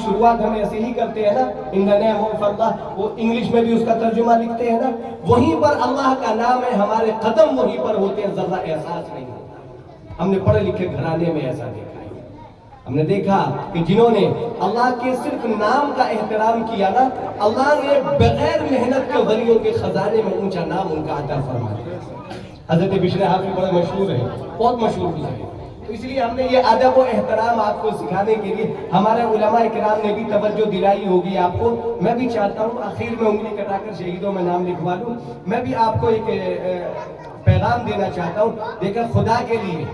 شروعات ہم ایسے ہی کرتے ہیں نا، ان دا نیم آف اللہ، وہ انگلش میں بھی اس کا ترجمہ لکھتے ہیں نا، وہیں پر اللہ کا نام ہے، ہمارے قدم وہیں پر ہوتے ہیں، ذرا احساس نہیں ہوتا۔ ہم نے پڑھے لکھے گھرانے میں ایسا دیکھا ہے، ہم نے دیکھا کہ جنہوں نے اللہ کے صرف نام کا احترام کیا نا، اللہ نے بغیر محنت کے ولیوں کے خزانے میں اونچا نام ان کا عطا فرما دیا۔ حضرت بشر حافظ بڑے مشہور ہیں، بہت مشہور بھی ہیں، تو اس لیے ہم نے یہ ادب و احترام آپ کو سکھانے کے لیے ہمارے علماء کرام نے بھی توجہ دلائی ہوگی آپ کو۔ میں بھی چاہتا ہوں آخر میں انگلی کٹا کر شہیدوں میں نام لکھوا لوں، میں بھی آپ کو ایک پیغام دینا چاہتا ہوں۔ دیکھیں، خدا کے لیے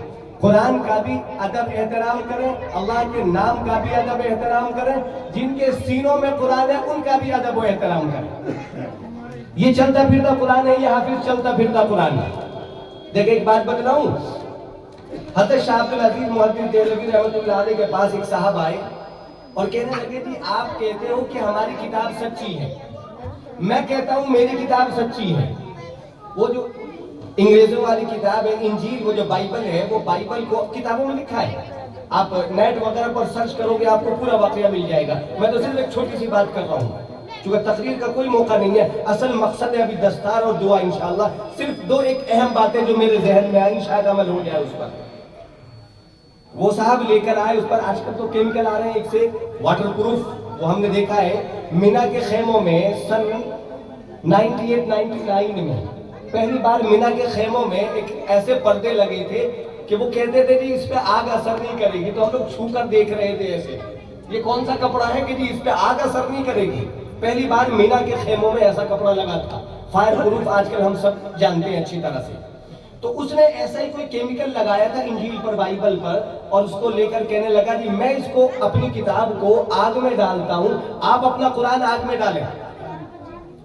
قرآن کا بھی ادب احترام کریں، اللہ کے نام کا بھی ادب احترام کریں، جن کے سینوں میں قرآن ہے ان کا بھی ادب و احترام کریں۔ یہ چلتا پھرتا قرآن ہے، یہ حافظ چلتا پھرتا قرآن ہے۔ دیکھیں، ایک بات بتلاؤں، حضرت شاہ عبدالعزیز محدث دہلوی رحمۃ اللہ علیہ کے پاس ایک صاحب آئے اور کہنے لگے جی آپ کہتے ہو کہ ہماری کتاب سچی ہے، میں کہتا ہوں میری کتاب سچی ہے۔ وہ جو انگریزوں والی کتاب ہے انجیل، وہ جو بائبل ہے، وہ بائبل کو کتابوں میں لکھا ہے، آپ نیٹ وغیرہ پر سرچ کرو گے آپ کو پورا واقعہ مل جائے گا۔ میں تو صرف ایک چھوٹی سی بات کر رہا ہوں، چونکہ تقریر کا کوئی موقع نہیں ہے، اصل مقصد ہے ابھی دستار اور دعا انشاءاللہ۔ صرف دو ایک اہم باتیں جو میرے ذہن میں آئیں، شاید عمل ہو جائے اس پر۔ وہ صاحب لے کر آئے، اس پر آج کل تو کیمیکل آ رہے ہیں ایک سے واٹر پروف، وہ ہم نے دیکھا ہے مینا کے خیموں میں سن 98-99 میں پہلی بار مینا کے خیموں میں ایک ایسے پردے لگے تھے کہ وہ کہتے تھے جی اس پہ آگ اثر نہیں کرے گی، تو ہم لوگ چھو کر دیکھ رہے تھے ایسے، یہ کون سا کپڑا ہے کہ جی اس پہ آگ اثر نہیں کرے گی۔ پہلی بار مینا کے خیموں میں ایسا کپڑا لگا تھا، فائر پروف، آج کل ہم سب جانتے ہیں اچھی طرح سے۔ تو اس نے ایسا ہی کوئی کیمیکل لگایا تھا انجیل پر، بائبل پر، اور اس کو لے کر کہنے لگا جی میں اس کو اپنی کتاب کو آگ میں ڈالتا ہوں، آپ اپنا قرآن آگ میں ڈالیں۔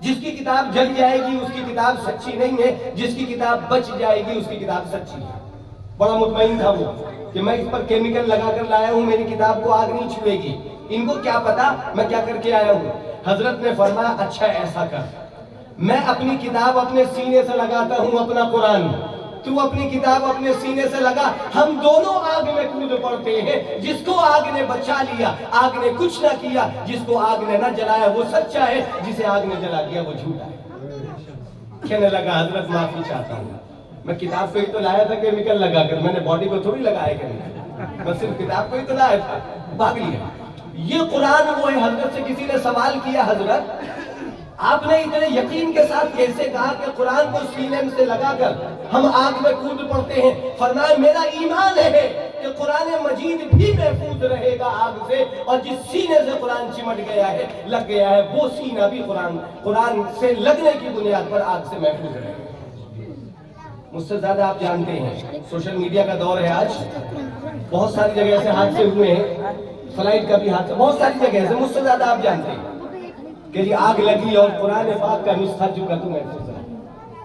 جس کی کتاب جل جائے گی اس کی کتاب سچی نہیں ہے، جس کی کتاب بچ جائے گی اس کی کتاب سچی ہے۔ بڑا مطمئن تھا وہ کہ میں اس پر کیمیکل لگا کر لایا ہوں، میری کتاب کو آگ نہیں چھوئے گی، ان کو کیا پتا میں کیا کر کے آیا ہوں۔ حضرت نے فرمایا اچھا ایسا کر، میں اپنی کتاب اپنے سینے سے لگاتا ہوں، اپنا قرآن، تو اپنی کتاب اپنے سینے سے لگا، ہم دونوں آگ میں کود پڑتے ہیں۔ جس کو آگ نے بچا لیا آگ نے کچھ نہ کیا، جس کو آگ نے نہ جلایا وہ سچا ہے، جسے آگ نے جلا دیا وہ جھوٹا ہے۔ کہنے لگا حضرت معافی چاہتا ہوں، میں کتاب کو ہی تو لایا تھا کیمیکل لگا کر، میں نے باڈی کو تھوڑی لگایا کیمیکل، میں صرف کتاب کو ہی تو لایا تھا، بھاگ لیا۔ یہ قرآن وہ ہے۔ حضرت سے کسی نے سوال کیا حضرت آپ نے اتنے یقین کے ساتھ کیسے کہا کہ قرآن کو سینے سے لگا کر ہم آگ میں کود پڑتے ہیں؟ فرمایا میرا ایمان ہے کہ قرآن مجید بھی محفوظ رہے گا آگ سے، اور جس سینے سے قرآن چمٹ گیا ہے، لگ گیا ہے، وہ سینہ بھی قرآن سے لگنے کی بنیاد پر آگ سے محفوظ رہے گا۔ مجھ سے زیادہ آپ جانتے ہیں سوشل میڈیا کا دور ہے آج، بہت ساری جگہ سے حادثے ہوئے ہیں، فلائٹ کا بھی حادثہ، بہت ساری جگہ سے، مجھ سے زیادہ آپ جانتے ہیں کہ جی آگ لگی اور قرآن پاک کا نسخہ جھکا تو محفوظ ہے،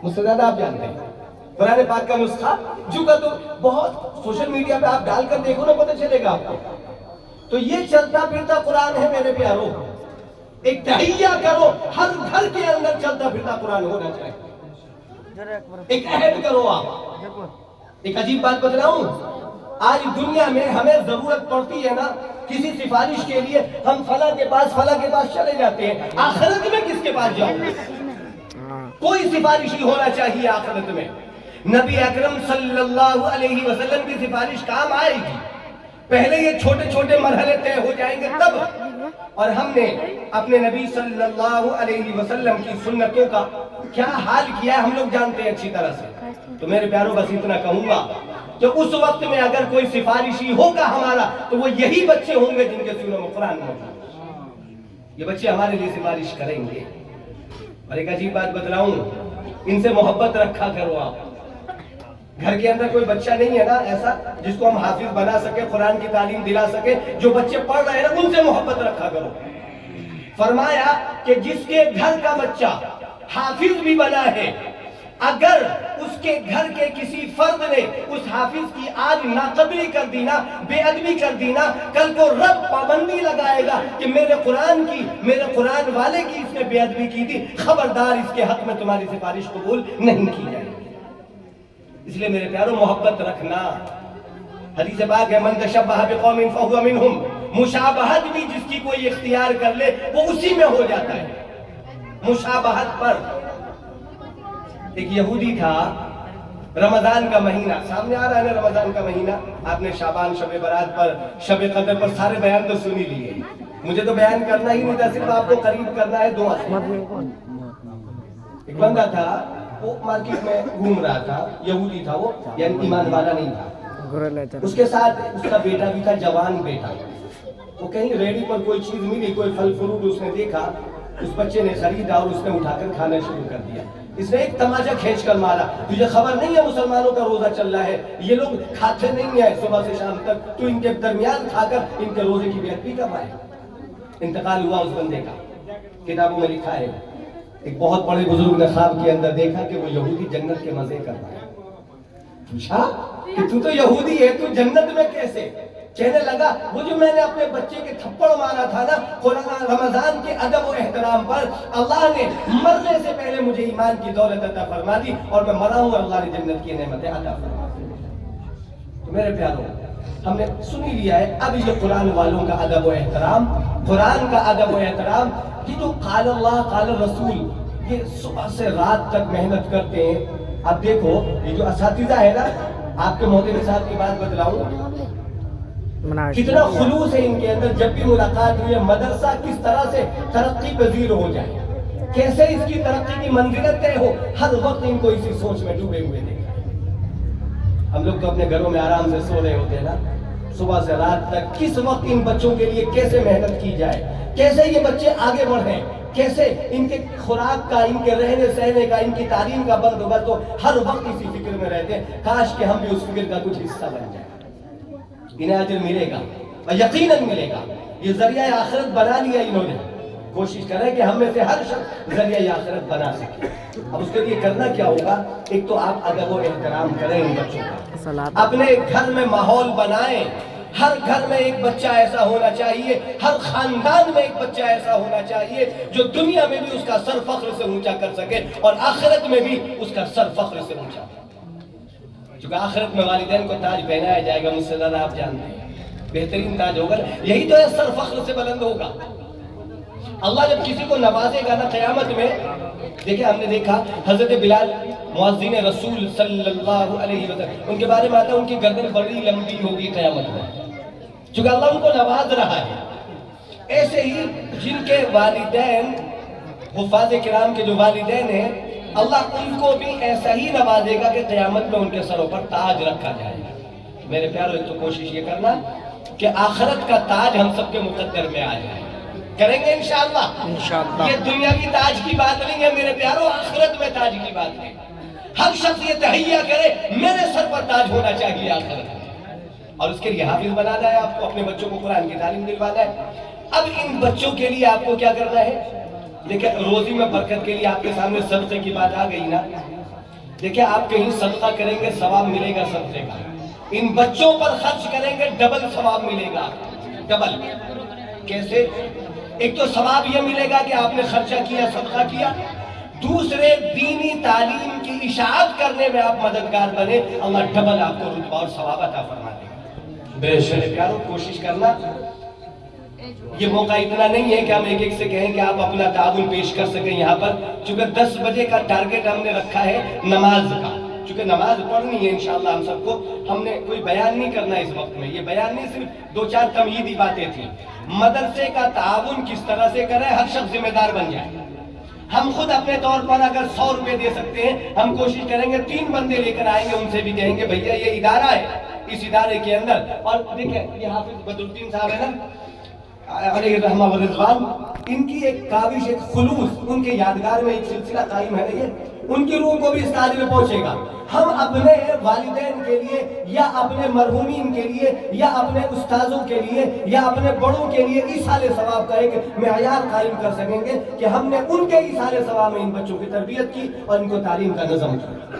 مجھ سے زیادہ آپ جانتے ہیں قرآن پاک کا نسخہ جھکا تو، بہت سوشل میڈیا پہ آپ ڈال کر دیکھو نا پتہ چلے گا آپ کو۔ تو یہ چلتا پھرتا قرآن ہے میرے پیاروں، ایک تہیہ کرو، ہر گھر کے اندر چلتا پھرتا قرآن ہونا چاہیے، ایک عہد کرو آپ۔ ایک عجیب بات بتلاؤں، آج دنیا میں ہمیں ضرورت پڑتی ہے نا کسی سفارش کے لیے، ہم فلاں کے پاس چلے جاتے ہیں، آخرت میں کس کے پاس جاؤں؟ کوئی سفارش ہی ہونا چاہیے آخرت میں، نبی اکرم صلی اللہ علیہ وسلم کی سفارش کام آئے گی، پہلے یہ چھوٹے چھوٹے مرحلے طے ہو جائیں گے تب۔ اور ہم نے اپنے نبی صلی اللہ علیہ وسلم کی سنتوں کا کیا حال کیا ہے ہم لوگ جانتے ہیں اچھی طرح سے۔ تو میرے پیاروں بس اتنا کہوں گا کہ اس وقت میں اگر کوئی سفارشی ہوگا ہمارا تو وہ یہی بچے ہوں گے جن کے سینوں میں قرآن موجود، یہ بچے ہمارے لیے سفارش کریں گے۔ اور ایک عجیب بات بتلاؤں، ان سے محبت رکھا کرو آپ۔ گھر کے اندر کوئی بچہ نہیں ہے نا ایسا جس کو ہم حافظ بنا سکے، قرآن کی تعلیم دلا سکے، جو بچے پڑھ رہے ہیں نا ان سے محبت رکھا کرو۔ فرمایا کہ جس کے گھر کا بچہ حافظ بھی بنا ہے، اگر اس کے گھر کے کسی فرد نے اس حافظ کی آج ناقدری کر دی نا، بے ادبی کر دی نا، کل کو رب پابندی لگائے گا کہ میرے قرآن والے کی اس نے بے ادبی کی تھی، خبردار اس کے حق میں تمہاری سفارش قبول نہیں کی جائے گی۔ اس لیے میرے پیاروں محبت رکھنا، حدیث پاک ہے من تشبہ بقوم فہو منہم، مشابہت بھی جس کی کوئی اختیار کر لے وہ اسی میں ہو جاتا ہے، مشابہت پر۔ ایک یہودی تھا، رمضان کا مہینہ سامنے آ رہا ہے نا، رمضان کا مہینہ، آپ نے شعبان، شب برات پر، شب قدر پر سارے بیان تو سنی لیے، مجھے تو بیان کرنا ہی نہیں تھا، صرف آپ کو قریب کرنا ہے دعا سے۔ ایک بندہ تھا، وہ مارکیٹ میں گھوم رہا تھا، یہودی تھا وہ، یعنی ایمان والا نہیں تھا، اس کے ساتھ اس کا بیٹا بھی تھا، جوان بیٹا۔ وہ کہیں ریڑی پر کوئی چیز ملی، کوئی پھل فروٹ اس نے دیکھا، اس بچے نے خریدا اور اس نے اٹھا کر کھانا شروع کر دیا۔ اس نے ایک تماچا کھینچ کر مارا، تجھے خبر نہیں ہے مسلمانوں کا روزہ چل رہا ہے، یہ لوگ کھاتے نہیں ہیں صبح سے شام تک، تو ان کے درمیان کھا کر ان کے روزے کی بے ادبی کر رہا ہے۔ انتقال ہوا اس بندے کا، کتابوں میں لکھا ہے، ایک بہت بڑے بزرگ نے خواب کے اندر دیکھا کہ وہ یہودی جنت کے مزے کر رہا ہے۔ پوچھا کہ تو یہودی ہے، تو جنت میں کیسے؟ کہنے لگا وہ جو میں نے اپنے بچے کے تھپڑ مارا تھا نا قرآن رمضان کے ادب و احترام پر، اللہ نے مرنے سے پہلے مجھے ایمان کی دولت عطا فرما دی، اور میں مرا ہوں، اللہ نے جنت کی نعمتیں عطا فرما دی۔ تو میرے پیاروں، ہم نے سنی لیا ہے، اب یہ قرآن والوں کا ادب و احترام، قرآن کا ادب و احترام، یہ جو قال اللہ قال رسول، یہ صبح سے رات تک محنت کرتے ہیں۔ اب دیکھو یہ جو اساتذہ ہے نا، آپ کے محترم صاحب کی بات بتلاؤں، کتنا خلوص ہے ان کے اندر، جب بھی ملاقات ہوئی ہے، مدرسہ کس طرح سے ترقی پذیر ہو جائے، کیسے اس کی ترقی کی منزلت طے ہو، ہر وقت ان کو اسی سوچ میں ڈوبے ہوئے دیکھا ہے۔ ہم لوگ تو اپنے گھروں میں آرام سے سو رہے ہوتے ہیں نا، صبح سے رات تک کس وقت ان بچوں کے لیے کیسے محنت کی جائے، کیسے یہ بچے آگے بڑھیں، کیسے ان کے خوراک کا، ان کے رہنے سہنے کا، ان کی تعلیم کا بندوبست ہو، ہر وقت اسی فکر میں رہتے ہیں، کاش کہ ہم بھی اس فکر کا کچھ حصہ بن جائیں۔ انہیں اجر ملے گا اور یقیناً ملے گا، یہ ذریعہ آخرت بنا لیا انہوں نے، کوشش کریں کہ ہم میں سے ہر شخص ذریعہ آخرت بنا سکے۔ اب اس کے لیے کرنا کیا ہوگا؟ ایک تو آپ ادب و احترام کریں ان بچوں کا، اپنے گھر میں ماحول بنائیں، ہر گھر میں ایک بچہ ایسا ہونا چاہیے، ہر خاندان میں ایک بچہ ایسا ہونا چاہیے جو دنیا میں بھی اس کا سر فخر سے اونچا کر سکے اور آخرت میں بھی اس کا سر فخر سے اونچا کر سکے۔ چونکہ آخرت میں والدین کو تاج پہنایا جائے گا، مجھ سے زیادہ آپ جانتے ہیں، بہترین تاج ہوگا، یہی تو ہے، سر فخر سے بلند ہوگا۔ اللہ جب کسی کو نوازے گا نا قیامت میں، دیکھیں ہم نے دیکھا حضرت بلال مؤذن رسول صلی اللہ علیہ وسلم، ان کے بارے میں آتا ہے ان کی گردن بڑی لمبی ہوگی قیامت میں، چونکہ اللہ ان کو نواز رہا ہے۔ ایسے ہی جن کے والدین، حفاظ کرام کے جو والدین ہیں، اللہ ان کو بھی ایسا ہی نوازے گا کہ قیامت میں ان کے سروں پر تاج رکھا جائے گا۔ میرے پیاروں، ایک تو کوشش یہ کرنا کہ آخرت کا تاج ہم سب کے مقدر میں آ جائے، کریں گے انشاءاللہ۔ یہ دنیا کی تاج کی بات نہیں ہے میرے پیاروں، آخرت میں تاج کی بات ہے۔ ہر شخص یہ تہیہ کرے میرے سر پر تاج ہونا چاہیے آخرت میں، اور اس کے لیے حافظ بنانا ہے آپ کو، اپنے بچوں کو قرآن کی تعلیم دلوانا ہے۔ اب ان بچوں کے لیے آپ کو کیا کرنا ہے؟ دیکھیں روزی میں برکت کے لیے آپ کے سامنے صدقے کی بات آ گئی نا، دیکھیں آپ کہیں صدقہ کریں گے ثواب ملے گا صدقے کا، ان بچوں پر خرچ کریں گے ڈبل ثواب ملے گا، ڈبل۔ کیسے؟ ایک تو ثواب یہ ملے گا کہ آپ نے خرچہ کیا، صدقہ کیا، دوسرے دینی تعلیم کی اشاعت کرنے میں آپ مددگار بنے، اللہ ڈبل آپ کو رتبہ اور ثواب عطا فرما دے گا۔ بے شک پیاروں، کوشش کرنا، یہ موقع اتنا نہیں ہے کہ ہم ایک ایک سے کہیں کہ آپ اپنا تعاون پیش کر سکیں یہاں پر، چونکہ 10 بجے کا ٹارگٹ ہم نے رکھا ہے نماز کا، چونکہ نماز پڑھنی ہے انشاءاللہ ہم سب کو، ہم نے کوئی بیان نہیں کرنا اس وقت میں، یہ بیان نہیں، صرف 2-4 تمہیدی باتیں تھیں۔ مدرسے کا تعاون کس طرح سے کریں، ہر شخص ذمہ دار بن جائے۔ ہم خود اپنے طور پر اگر 100 روپے دے سکتے ہیں، ہم کوشش کریں گے 3 بندے لے کر آئیں گے، ان سے بھی کہیں گے بھیا یہ ادارہ ہے، اس ادارے کے اندر، اور دیکھیں یہ حافظ بدرالدین صاحب ہے نا علیہ رحمہ و رضوان، ان کی ایک کاوش، ایک خلوص، ان کے یادگار میں ایک سلسلہ قائم ہے، یہ ان کی روح کو بھی اس تاج میں پہنچے گا۔ ہم اپنے والدین کے لیے یا اپنے مرحومین کے لیے یا اپنے استاذوں کے لیے یا اپنے بڑوں کے لیے ایصال ثواب کا ایک معیار قائم کر سکیں گے کہ ہم نے ان کے ایصال ثواب میں ان بچوں کی تربیت کی اور ان کو تعلیم کا نظم کیا۔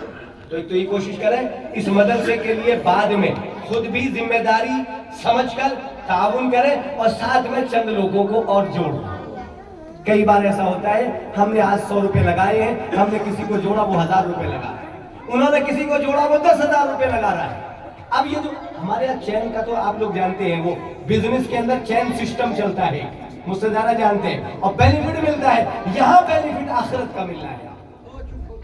تو ایک تو یہ کوشش کریں اس مدرسے کے لیے بعد میں خود بھی ذمہ داری سمجھ کر تعاون کریں اور ساتھ میں چند لوگوں کو اور جوڑیں۔ کئی بار ایسا ہوتا ہے ہم نے آج 100 روپے لگائے ہیں، ہم نے کسی کو جوڑا وہ 1000 روپے لگا رہا ہے، انہوں نے کسی کو جوڑا وہ 10,000 روپے لگا رہا ہے۔ اب یہ جو ہمارے یہاں چین کا تو آپ لوگ جانتے ہیں، وہ بزنس کے اندر چین سسٹم چلتا ہے، مجھ سے زیادہ جانتے ہیں، اور بینیفٹ ملتا ہے، یہاں بینیفٹ آخرت کا مل رہا ہے۔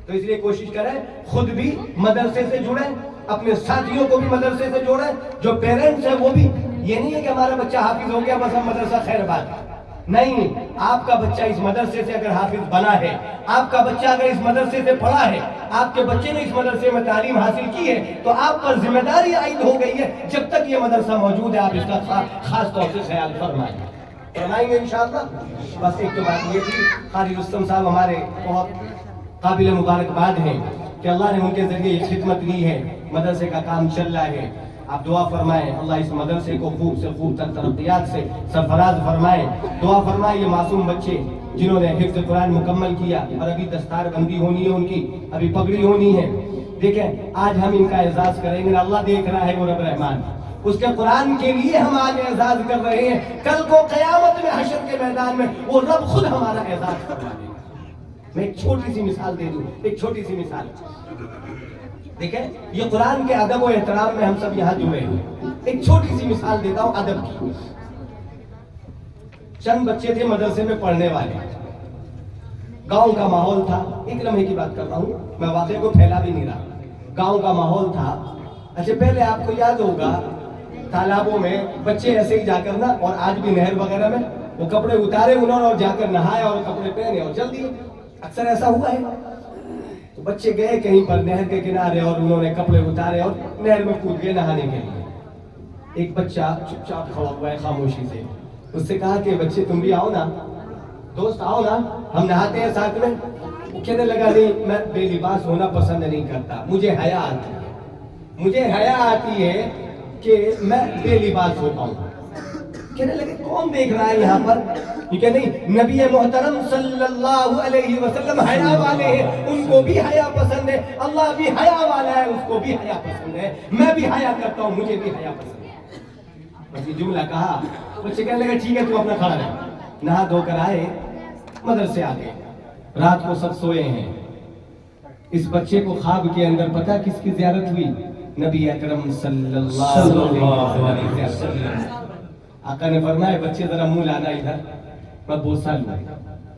تو اس لیے کوشش کریں خود بھی مدرسے سے جڑیں، اپنے ساتھیوں کو بھی مدرسے سے جوڑیں، جو پیرنٹس ہیں وہ بھی، یہ نہیں ہے کہ ہمارا بچہ حافظ ہو گیا بس ہم مدرسہ خیر بات، نہیں، آپ کا بچہ اس مدرسے سے اگر حافظ بنا ہے، آپ کا بچہ اگر اس مدرسے سے پڑھا ہے، آپ کے بچے نے اس مدرسے میں تعلیم حاصل کی ہے، تو آپ پر ذمہ داری عائد ہو گئی ہے، جب تک یہ مدرسہ موجود ہے آپ اس کا خاص طور سے خیال فرمائیں گے انشاءاللہ۔ بس ایک تو بات یہ تھی، قاری رستم صاحب ہمارے بہت قابل مبارکباد ہیں کہ اللہ نے ان کے ذریعے یہ خدمت دی ہے، مدرسے کا کام چل رہا ہے، آپ دعا فرمائیں اللہ اس مدرسے کو خوب سے خوب تر ترقیات سے سرفراز فرمائیں، دعا فرمائیں یہ معصوم بچے جنہوں نے حفظ قرآن مکمل کیا اور ابھی دستار بندی ہونی ہے، ان کی ابھی پگڑی ہونی ہے، دیکھیں آج ہم ان کا اعزاز کریں گے، اللہ دیکھ رہا ہے وہ رب رحمان، اس کے قرآن کے لیے ہم آج اعزاز کر رہے ہیں، کل کو قیامت میں حشر کے میدان میں وہ رب خود ہمارا اعزاز فرما دے گا۔ میں ایک چھوٹی سی مثال دے دوں، ایک چھوٹی سی مثال، دیکھیں یہ قرآن کے ادب و احترام میں ہم سب یہاں جڑے ہیں، ایک چھوٹی سی مثال دیتا ہوں ادب کی۔ چند بچے تھے مدرسے میں پڑھنے والے، گاؤں کا ماحول تھا، ایک لمحے کی بات کر رہا ہوں، میں واقعے کو پھیلا بھی نہیں رہا، گاؤں کا ماحول تھا۔ اچھا پہلے آپ کو یاد ہوگا تالابوں میں بچے ایسے ہی جا کر نا، اور آج بھی نہر وغیرہ میں وہ کپڑے اتارے انہوں نے اور جا کر نہائے اور کپڑے پہنے اور چل دیے، اکثر ایسا ہوا ہے۔ تو بچے گئے کہیں پر نہر کے کنارے اور انہوں نے کپڑے اتارے اور نہر میں کود گئے نہانے کے لیے۔ ایک بچہ چپ چاپ کھڑا ہوا ہے خاموشی سے، اس سے کہا کہ بچے تم بھی آؤ نا، دوست آؤ نا، ہم نہاتے ہیں ساتھ میں۔ وہ کہنے لگا نہیں میں بے لباس ہونا پسند نہیں کرتا، مجھے حیا آتی ہے، مجھے حیا آتی ہے کہ میں بے لباس ہوتا ہوں۔ کہنے لگے کون دیکھ رہا ہے یہاں پر؟ یہ کہ نہیں نبی محترم صلی اللہ علیہ وسلم حیا والے ہیں، ان کو بھی حیا پسند ہے، اللہ بھی حیا والا ہے، اس کو بھی حیا پسند ہے، میں بھی حیا کرتا ہوں، مجھے بھی حیا پسند ہے۔ بس یہ جملہ کہا، بچے کہنے لگے ٹھیک ہے تو اپنا کھڑا رہے، نہا دھو کر آئے، مدرسے آ گئے، رات کو سب سوئے ہیں۔ اس بچے کو خواب کے اندر پتہ کس کی زیارت ہوئی؟ نبی اکرم صلی اللہ علیہ وسلم۔ آقا نے فرمایا بچے ذرا منہ لانا ادھر، میں بوسہ لوں۔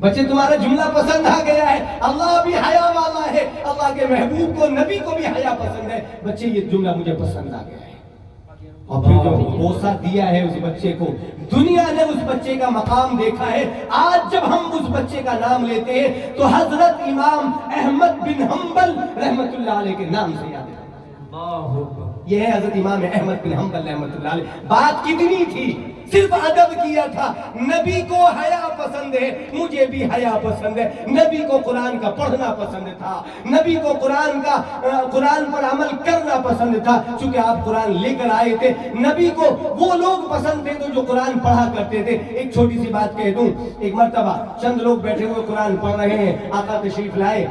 بچے تمہارا جملہ پسند آ گیا ہے، اللہ بھی حیا والا ہے، اللہ کے محبوب کو نبی کو بھی حیا پسند ہے، بچے یہ جملہ مجھے پسند آ گیا ہے۔ اور پھر جو بوسہ دیا ہے اس بچے کو، دنیا نے اس بچے کا مقام دیکھا ہے۔ آج جب ہم اس بچے کا نام لیتے ہیں تو حضرت امام احمد بن حنبل رحمت اللہ علیہ کے نام سے یاد ہے۔ یہ ہے حضرت امام احمد بن حنبل رحمت اللہ علیہ۔ بات کتنی تھی، صرف ادب کیا تھا، نبی کو حیا پسند ہے، مجھے بھی حیا پسند ہے، نبی کو قرآن کا پڑھنا پسند تھا، نبی کو قرآن پر عمل کرنا پسند تھا، چونکہ آپ قرآن لے کر آئے تھے، نبی کو وہ لوگ پسند تھے جو قرآن پڑھا کرتے تھے۔ ایک چھوٹی سی بات کہہ دوں، ایک مرتبہ چند لوگ بیٹھے ہوئے قرآن پڑھ رہے ہیں، آقا تشریف لائے،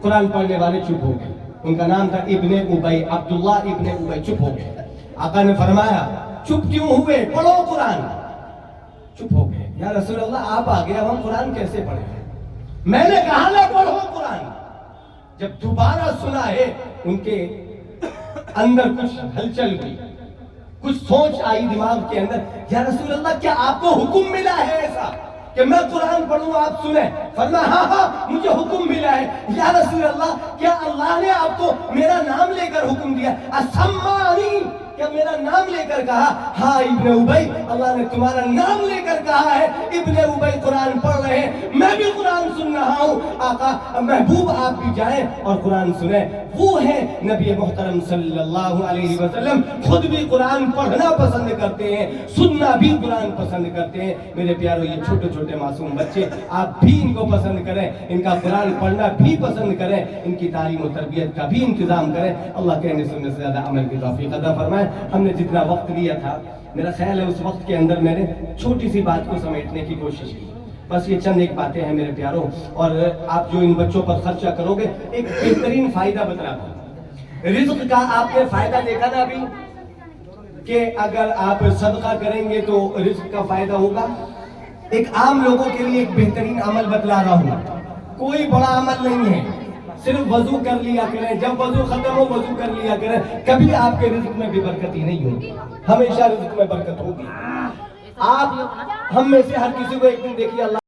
قرآن پڑھنے والے چپ ہو گئے، ان کا نام تھا ابن ابی، عبداللہ ابن ابی، چپ ہو گئے۔ آقا نے فرمایا چپ کیوں ہوئے، پڑھو قرآن۔ چپ ہو گئے، یا رسول اللہ آپ آگے، اب ہم قرآن کیسے پڑھیں؟ میں نے کہا نہ پڑھو قرآن۔ جب دوبارہ سنا ہے ان کے اندر کچھ ہلچل ہوئی، کچھ سوچ آئی دماغ کے اندر، یا رسول اللہ کیا آپ کو حکم ملا ہے ایسا کہ میں قرآن پڑھوں آپ سنیں؟ فرمایا ہاں ہاں مجھے حکم ملا ہے۔ یا رسول اللہ کیا اللہ نے آپ کو میرا نام لے کر حکم دیا؟ اسمانی، کیا میرا نام لے کر کہا؟ ہاں ابن ابی، اللہ نے تمہارا نام لے کر کہا ہے، ابن ابی قرآن پڑھ رہے ہیں، میں بھی قرآن سن رہا ہوں، آقا محبوب آپ بھی جائیں اور قرآن سنیں۔ وہ ہے نبی محترم صلی اللہ علیہ وسلم، خود بھی قرآن پڑھنا پسند کرتے ہیں، سننا بھی قرآن پسند کرتے ہیں۔ میرے پیارو یہ چھوٹے چھوٹے معصوم بچے، آپ بھی ان کو پسند کریں، ان کا قرآن پڑھنا بھی پسند کریں، ان کی تعلیم و تربیت کا بھی انتظام کریں۔ اللہ کہنے سننے سے زیادہ عمل کی توفیق عطا فرمائے۔ ہم نے جتنا وقت لیا تھا، میرا خیال ہے اس وقت کے اندر میں نے چھوٹی سی بات کو سمیٹنے کی کوشش کی۔ بس یہ چند ایک باتیں ہیں میرے پیاروں، اور آپ جو ان بچوں پر خرچہ کرو گے، ایک بہترین فائدہ بتلاتا ہوں۔ رزق کا آپ نے فائدہ دیکھا نا ابھی، کہ اگر آپ صدقہ کریں گے تو رزق کا فائدہ ہوگا۔ ایک عام لوگوں کے لیے ایک بہترین عمل بتلا رہا ہوں، کوئی بڑا عمل نہیں ہے، صرف وضو کر لیا کریں، جب وضو ختم ہو وضو کر لیا کریں، کبھی آپ کے رزق میں بھی برکتی نہیں ہوگی، ہمیشہ رزق میں برکت ہوگی۔ آپ ہم میں سے ہر کسی کو ایک دن دیکھیے اللہ